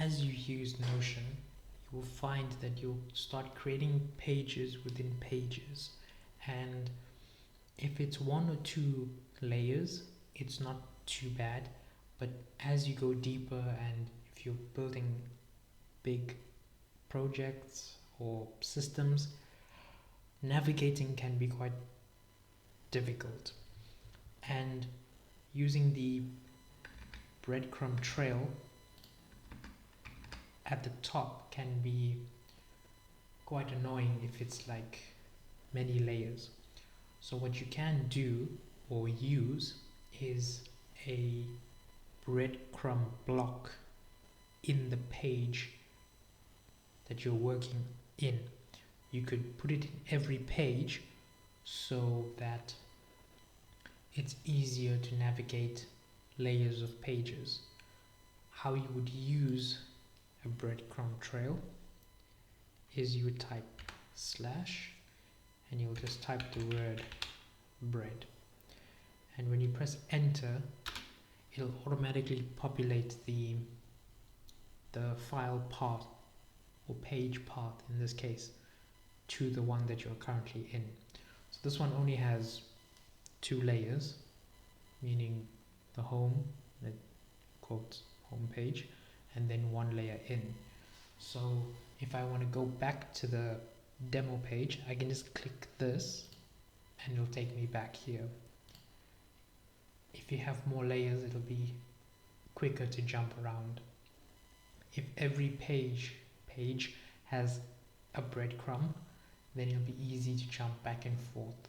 as you use Notion, you will find that you'll start creating pages within pages. And if it's one or two layers, it's not too bad. But as you go deeper, and if you're building big projects or systems, navigating can be quite difficult. And using the breadcrumb trail at the top can be quite annoying if it's like many layers. So what you can do or use is a breadcrumb block in the page that you're working in. You could put it in every page so that it's easier to navigate layers of pages. How you would use a breadcrumb trail is you would type slash and you'll just type the word bread, and when you press enter, it'll automatically populate the file path or page path in this case to the one that you're currently in. So this one only has 2 layers, meaning the home, that quotes home page, and then 1 layer in. So if I want to go back to the demo page, I can just click this and it'll take me back here. If you have more layers, it'll be quicker to jump around. If every page has a breadcrumb, then it'll be easy to jump back and forth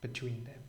between them.